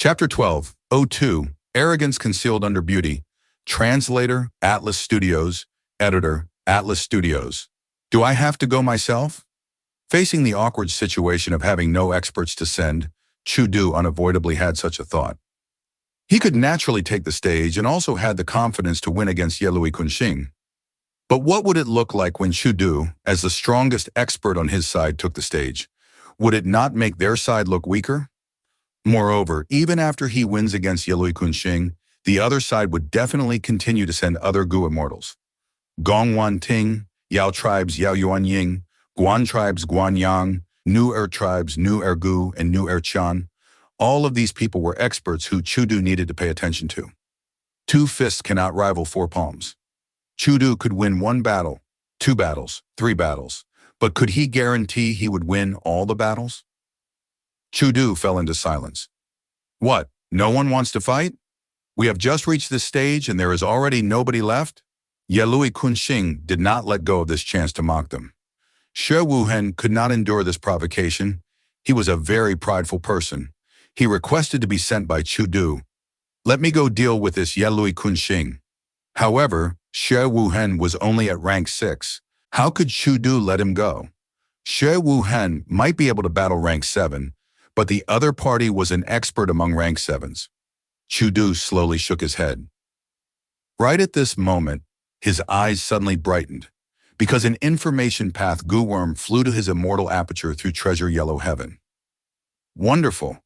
Chapter 12, O2, Arrogance Concealed Under Beauty. Translator, Atlas Studios. Editor, Atlas Studios. Do I have to go myself? Facing the awkward situation of having no experts to send, Chu-do unavoidably had such a thought. He could naturally take the stage and also had the confidence to win against Yelui Kunxing. But what would it look like when Chu-do, as the strongest expert on his side, took the stage? Would it not make their side look weaker? Moreover, even after he wins against Yelui Kunxing, the other side would definitely continue to send other Gu immortals. Gong Wan Ting, Yao tribes Yao Yuan Ying, Guan tribes Guan Yang, Nu Er tribes Nu Er Gu and Nu Er Chan. All of these people were experts who Chu-do needed to pay attention to. Two fists cannot rival four palms. Chu-do could win one battle, two battles, three battles, but could he guarantee he would win all the battles? Chu-do fell into silence. What, no one wants to fight? We have just reached this stage and there is already nobody left? Yelui Kunxing did not let go of this chance to mock them. She Wuhen could not endure this provocation. He was a very prideful person. He requested to be sent by Chu-do. Let me go deal with this Yelui Kunxing. However, She Wuhen was only at rank 6. How could Chu-do let him go? She Wuhen might be able to battle rank 7, but the other party was an expert among rank 7s. Chu-do slowly shook his head. Right at this moment, his eyes suddenly brightened, because an information path Gu worm flew to his immortal aperture through treasure yellow heaven. Wonderful.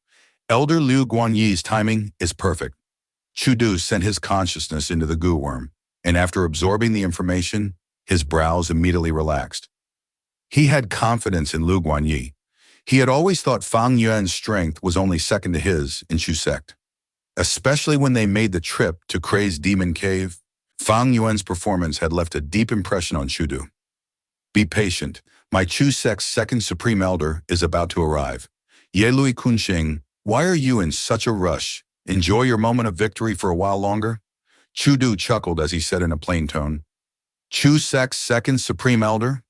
Elder Liu Guanyi's timing is perfect. Chu-do sent his consciousness into the Gu worm, and after absorbing the information, his brows immediately relaxed. He had confidence in Liu Guanyi. He had always thought Fang Yuan's strength was only second to his in Chu sect. Especially when they made the trip to Crazed Demon Cave, Fang Yuan's performance had left a deep impression on Chu-do. Be patient. My Chu sect's second Supreme Elder is about to arrive. Yelui Kunxing, why are you in such a rush? Enjoy your moment of victory for a while longer? Chu-do chuckled as he said in a plain tone. Chu sect's second Supreme Elder?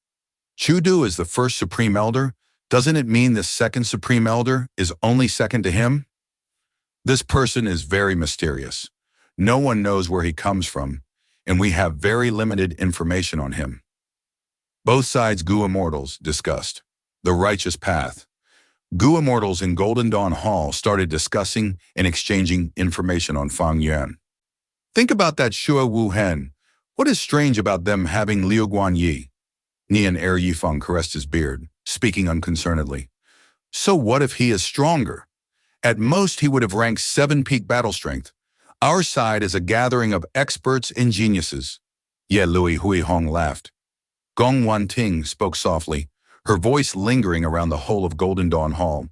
Chu-do is the first Supreme Elder? Doesn't it mean the second Supreme Elder is only second to him? This person is very mysterious. No one knows where he comes from, and we have very limited information on him. Both sides Gu Immortals discussed the righteous path. Gu Immortals in Golden Dawn Hall started discussing and exchanging information on Fang Yuan. Think about that Shue Wuhen. What is strange about them having Liu Guanyi? Nian Er Yifeng caressed his beard, speaking unconcernedly. So what if he is stronger? At most, he would have ranked 7 peak battle strength. Our side is a gathering of experts and geniuses. Ye Lui Hui Hong laughed. Gong Wan Ting spoke softly, her voice lingering around the whole of Golden Dawn Hall.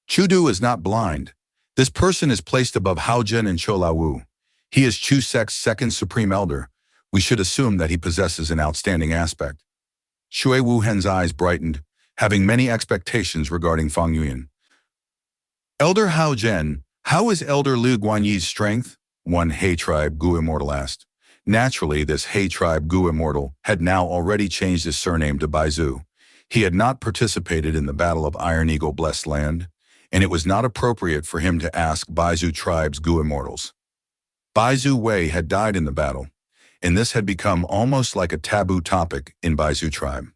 Chu-do is not blind. This person is placed above Hao Zhen and Chou Lao Wu. He is Chu sect's second Supreme Elder. We should assume that he possesses an outstanding aspect. Shui Wuhen's eyes brightened, having many expectations regarding Fang Yuan. Elder Hao Zhen, how is Elder Liu Guanyi's strength? One He tribe Gu Immortal asked. Naturally, this He tribe Gu Immortal had now already changed his surname to Baizu. He had not participated in the Battle of Iron Eagle Blessed Land, and it was not appropriate for him to ask Baizu tribe's Gu Immortals. Baizu Wei had died in the battle, and this had become almost like a taboo topic in Baizu tribe.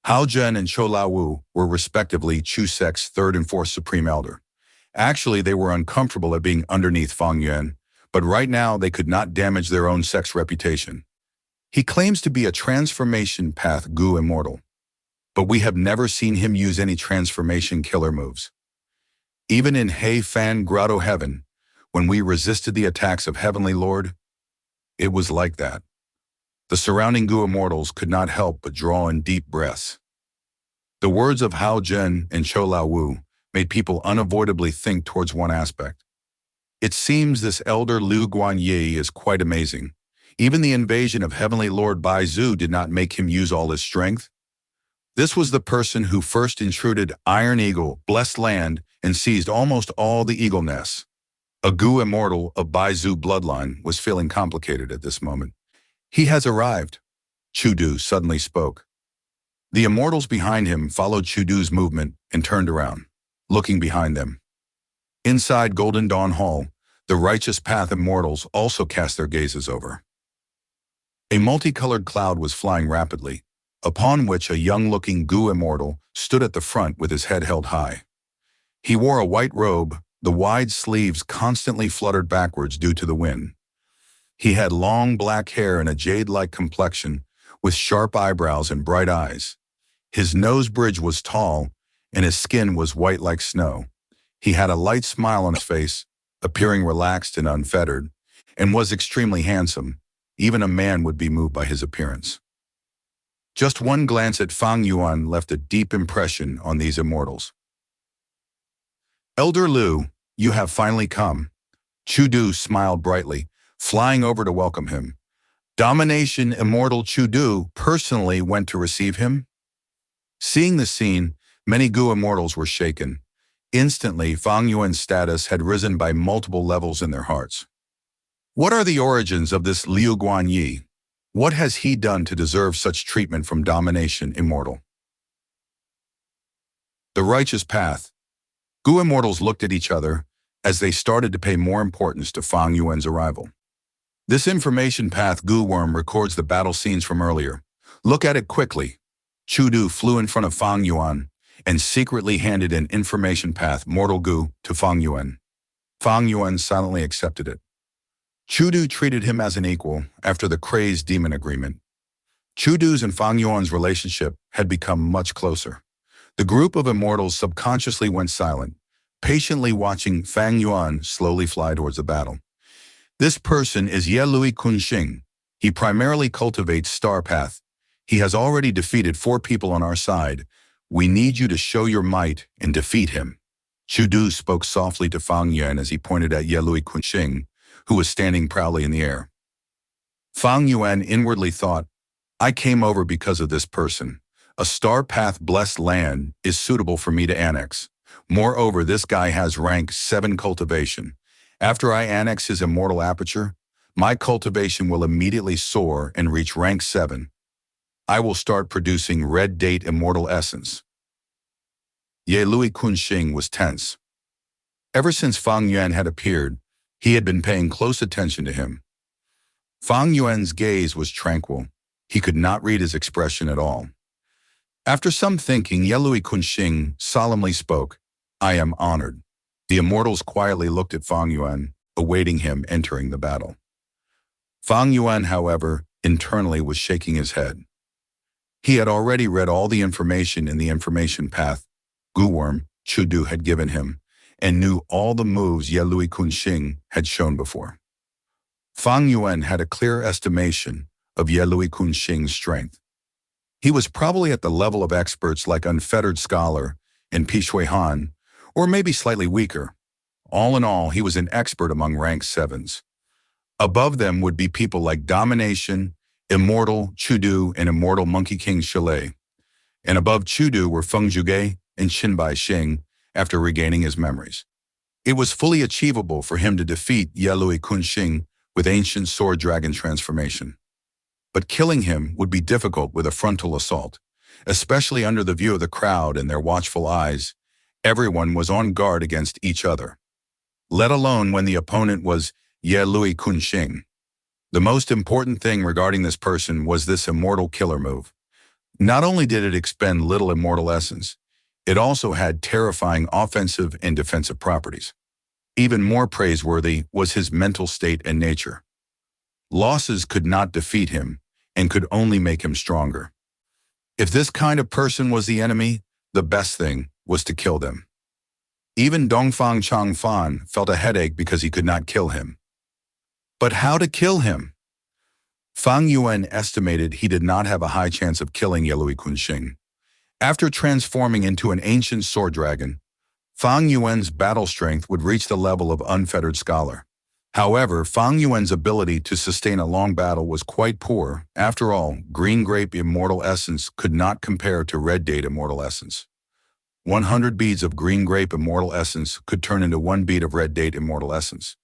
Hao Zhen and Chou Lao Wu were respectively Chu sect's 3rd and 4th Supreme Elder. Actually, they were uncomfortable at being underneath Fang Yuan, but right now they could not damage their own sect's reputation. He claims to be a transformation path Gu Immortal, but we have never seen him use any transformation killer moves. Even in He Fan Grotto Heaven, when we resisted the attacks of Heavenly Lord, it was like that. The surrounding Gu Immortals could not help but draw in deep breaths. The words of Hao Zhen and Chou Lao Wu made people unavoidably think towards one aspect. It seems this Elder Liu Guanyi is quite amazing. Even the invasion of Heavenly Lord Baizu did not make him use all his strength. This was the person who first intruded Iron Eagle, Blessed Land, and seized almost all the eagle nests. A Gu Immortal of Baizu bloodline was feeling complicated at this moment. He has arrived, Chu-do suddenly spoke. The immortals behind him followed Chu-do's movement and turned around, looking behind them. Inside Golden Dawn Hall, the Righteous Path immortals also cast their gazes over. A multicolored cloud was flying rapidly, upon which a young-looking goo immortal stood at the front with his head held high. He wore a white robe, the wide sleeves constantly fluttered backwards due to the wind. He had long black hair and a jade-like complexion, with sharp eyebrows and bright eyes. His nose bridge was tall, and his skin was white like snow. He had a light smile on his face, appearing relaxed and unfettered, and was extremely handsome. Even a man would be moved by his appearance. Just one glance at Fang Yuan left a deep impression on these immortals. "Elder Liu, you have finally come." Chu Du smiled brightly, flying over to welcome him. Domination immortal Chu Du personally went to receive him. Seeing the scene, many Gu immortals were shaken. Instantly, Fang Yuan's status had risen by multiple levels in their hearts. What are the origins of this Liu Guanyi? What has he done to deserve such treatment from Domination Immortal? The Righteous Path. Gu immortals looked at each other as they started to pay more importance to Fang Yuan's arrival. This information path Gu worm records the battle scenes from earlier. Look at it quickly. Chu Du flew in front of Fang Yuan and secretly handed an information path Mortal Gu to Fang Yuan. Fang Yuan silently accepted it. Chu Du treated him as an equal after the crazed demon agreement. Chu Du's and Fang Yuan's relationship had become much closer. The group of immortals subconsciously went silent, patiently watching Fang Yuan slowly fly towards the battle. This person is Ye Lui Kunxing. He primarily cultivates Star Path. He has already defeated 4 people on our side. We need you to show your might and defeat him. Chu Du spoke softly to Fang Yuan as he pointed at Ye Lui Kunxing, who was standing proudly in the air. Fang Yuan inwardly thought, I came over because of this person. A Star Path blessed land is suitable for me to annex. Moreover, this guy has rank 7 cultivation. After I annex his immortal aperture, my cultivation will immediately soar and reach rank 7. I will start producing red date immortal essence. Ye Lui Kunxing was tense. Ever since Fang Yuan had appeared, he had been paying close attention to him. Fang Yuan's gaze was tranquil. He could not read his expression at all. After some thinking, Ye Lui Kunxing solemnly spoke, I am honored. The immortals quietly looked at Fang Yuan, awaiting him entering the battle. Fang Yuan, however, internally was shaking his head. He had already read all the information in the information path Gu Worm Chu Du had given him, and knew all the moves Ye Lui Kunxing had shown before. Fang Yuan had a clear estimation of Ye Lui Kunxing's strength. He was probably at the level of experts like Unfettered Scholar and Pi Shui Han, or maybe slightly weaker. All in all, he was an expert among rank 7s. Above them would be people like Domination, Immortal Chu Du, and Immortal Monkey King Shilei. And above Chu Du were Feng Zhuge and Qinbai Xing after regaining his memories. It was fully achievable for him to defeat Ye Lui Kunxing with Ancient Sword Dragon transformation. But killing him would be difficult with a frontal assault, especially under the view of the crowd and their watchful eyes. Everyone was on guard against each other, let alone when the opponent was Ye Lui Kunxing. The most important thing regarding this person was this immortal killer move. Not only did it expend little immortal essence, it also had terrifying offensive and defensive properties. Even more praiseworthy was his mental state and nature. Losses could not defeat him and could only make him stronger. If this kind of person was the enemy, the best thing was to kill them. Even Dongfang Changfan felt a headache because he could not kill him. But how to kill him? Fang Yuan estimated he did not have a high chance of killing Ye Lui Kunxing. After transforming into an ancient sword dragon, Fang Yuan's battle strength would reach the level of Unfettered Scholar. However, Fang Yuan's ability to sustain a long battle was quite poor. After all, Green Grape Immortal Essence could not compare to Red Date Immortal Essence. 100 beads of Green Grape Immortal Essence could turn into 1 bead of Red Date Immortal Essence.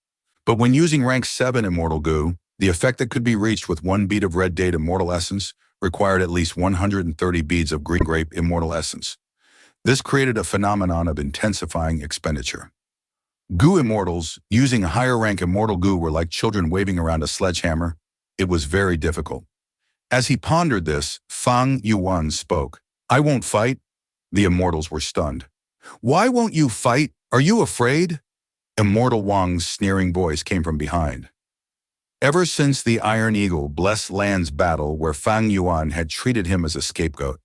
But when using rank 7 Immortal Goo, the effect that could be reached with 1 bead of Red Date Immortal Essence required at least 130 beads of Green Grape Immortal Essence. This created a phenomenon of intensifying expenditure. Gu immortals, using higher rank immortal Gu, were like children waving around a sledgehammer. It was very difficult. As he pondered this, Fang Yuan spoke. I won't fight. The immortals were stunned. Why won't you fight? Are you afraid? Immortal Wang's sneering voice came from behind. Ever since the Iron Eagle Blessed Lands battle where Fang Yuan had treated him as a scapegoat,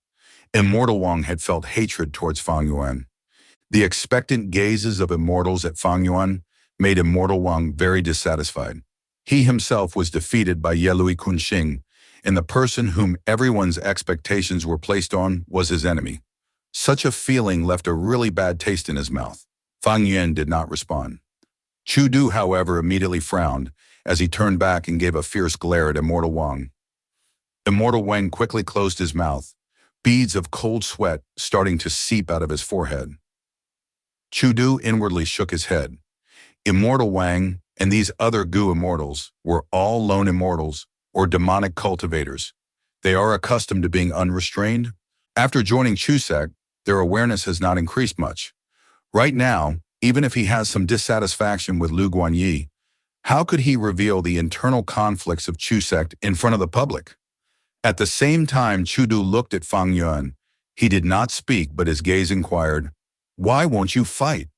Immortal Wang had felt hatred towards Fang Yuan. The expectant gazes of immortals at Fang Yuan made Immortal Wang very dissatisfied. He himself was defeated by Yelui Kunxing, and the person whom everyone's expectations were placed on was his enemy. Such a feeling left a really bad taste in his mouth. Fang Yuan did not respond. Chu Du, however, immediately frowned as he turned back and gave a fierce glare at Immortal Wang. Immortal Wang quickly closed his mouth, beads of cold sweat starting to seep out of his forehead. Chu Du inwardly shook his head. Immortal Wang and these other Gu immortals were all lone immortals or demonic cultivators. They are accustomed to being unrestrained. After joining Chu sect, their awareness has not increased much. Right now, even if he has some dissatisfaction with Lu Guanyi, how could he reveal the internal conflicts of Chu sect in front of the public? At the same time, Chu Du looked at Fang Yuan. He did not speak, but his gaze inquired, why won't you fight?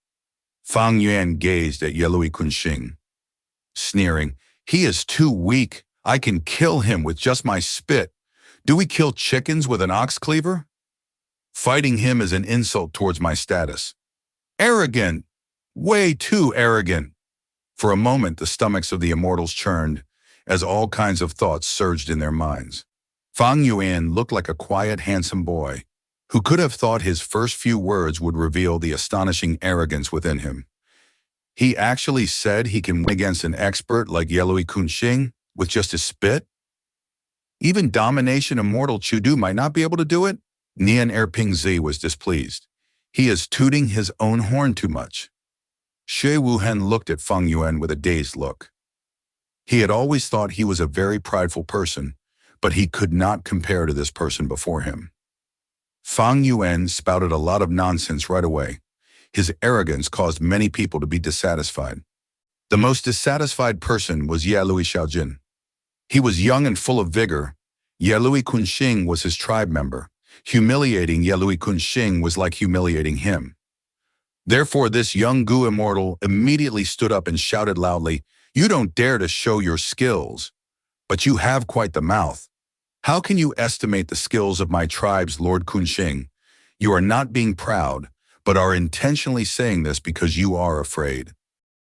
Fang Yuan gazed at Yelui Kunxing, sneering, he is too weak. I can kill him with just my spit. Do we kill chickens with an ox cleaver? Fighting him is an insult towards my status. Arrogant! Way too arrogant! For a moment, the stomachs of the immortals churned, as all kinds of thoughts surged in their minds. Fang Yuan looked like a quiet, handsome boy, who could have thought his first few words would reveal the astonishing arrogance within him. He actually said he can win against an expert like Yelui Kunxing with just his spit? Even domination immortal Chu Du might not be able to do it? Nian Erpingzi was displeased. He is tooting his own horn too much. Xue Wuhen looked at Feng Yuan with a dazed look. He had always thought he was a very prideful person, but he could not compare to this person before him. Fang Yuan spouted a lot of nonsense right away. His arrogance caused many people to be dissatisfied. The most dissatisfied person was Yelui Xiaojin. He was young and full of vigor. Yelui Kunxing was his tribe member. Humiliating Yelui Kunxing was like humiliating him. Therefore, this young Gu immortal immediately stood up and shouted loudly, "You don't dare to show your skills, but you have quite the mouth. How can you estimate the skills of my tribe's Lord Kunxing? You are not being proud, but are intentionally saying this because you are afraid."